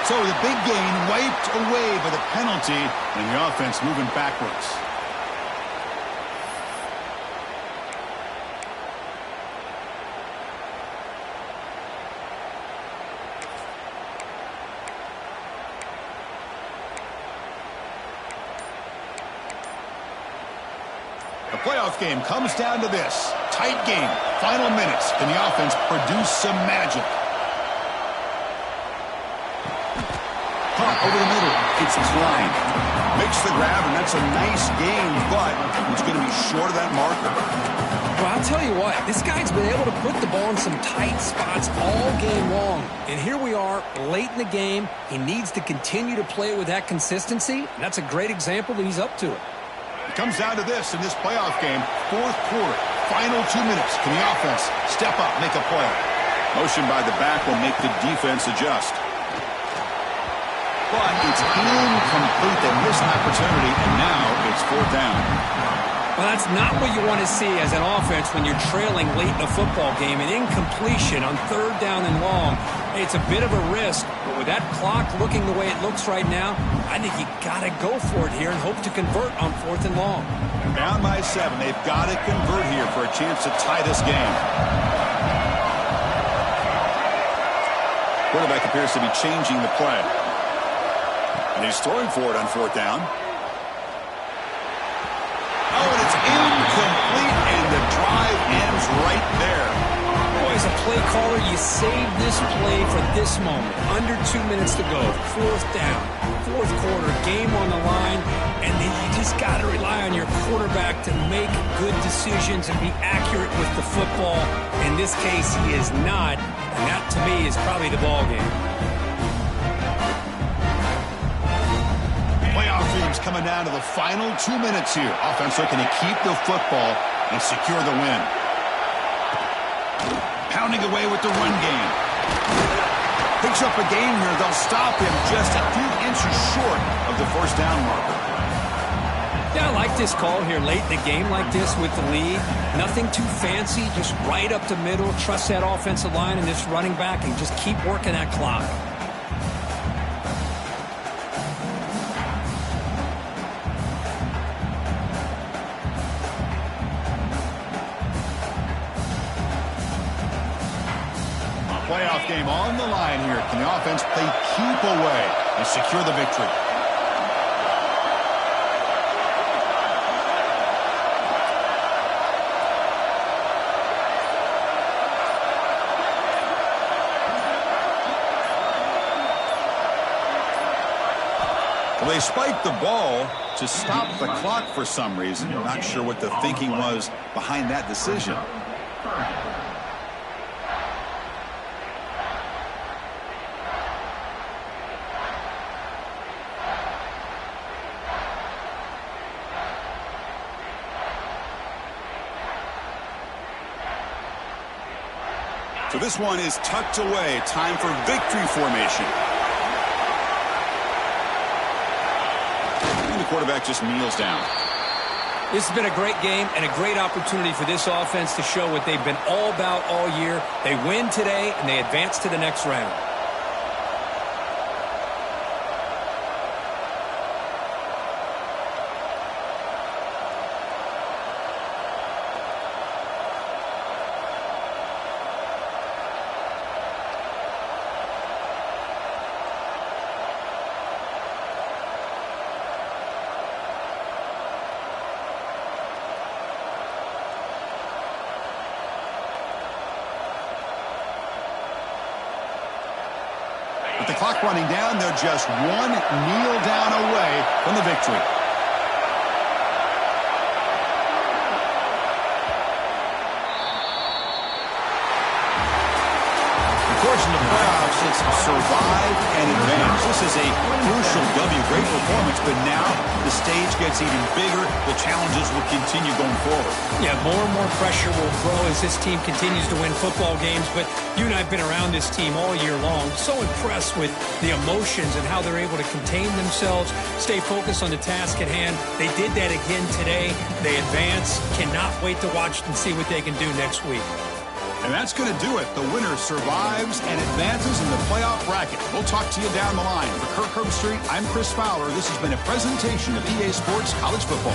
So the big gain wiped away by the penalty, and the offense moving backwards. The playoff game comes down to this. Tight game. Final minutes. Can the offense produce some magic? Over the middle. It's Klein. Makes the grab, and that's a nice gain, but it's going to be short of that marker. Well, I'll tell you what. This guy's been able to put the ball in some tight spots all game long. And here we are, late in the game. He needs to continue to play with that consistency, and that's a great example that he's up to it. It comes down to this in this playoff game. 4th quarter. Final 2 minutes. Can the offense step up, make a play? Motion by the back will make the defense adjust. But it's incomplete. They missed an opportunity, and now it's 4th down. Well, that's not what you want to see as an offense when you're trailing late in a football game. An incompletion on 3rd down and long. It's a bit of a risk, but with that clock looking the way it looks right now, I think you got to go for it here and hope to convert on 4th and long. Down by 7. They've got to convert here for a chance to tie this game. Quarterback appears to be changing the play. And he's throwing for it on 4th down. Oh, and it's incomplete, and the drive ends right there. Boy, as a play caller, you save this play for this moment. Under 2 minutes to go. 4th down. 4th quarter, game on the line, and then you just got to rely on your quarterback to make good decisions and be accurate with the football. In this case, he is not, and that, to me, is probably the ball game. Playoff game's coming down to the final 2 minutes here. Offense looking to keep the football and secure the win. Pounding away with the run game. Picks up a gain here. They'll stop him just a few inches short of the 1st down marker. Yeah, I like this call here late in the game like this with the lead. Nothing too fancy, just right up the middle. Trust that offensive line and this running back and just keep working that clock. Playoff game on the line here. Can the offense play keep away and secure the victory? Well, they spiked the ball to stop the clock for some reason. Not sure what the thinking was behind that decision. So this one is tucked away. Time for victory formation. And the quarterback just kneels down. This has been a great game and a great opportunity for this offense to show what they've been all about all year. They win today, and they advance to the next round. With the clock running down, they're just one kneel down away from the victory. Of course, in the playoffs, it's survive and advance. This is a crucial W. Great performance, but now the stage gets even bigger. The challenges will continue going forward. Yeah, more and more pressure will grow as this team continues to win football games, but you and I have been around this team all year long. So impressed with the emotions and how they're able to contain themselves, stay focused on the task at hand. They did that again today. They advance. Cannot wait to watch and see what they can do next week. And that's going to do it. The winner survives and advances in the playoff bracket. We'll talk to you down the line. For Kirk Herbstreit, I'm Chris Fowler. This has been a presentation of EA Sports College Football.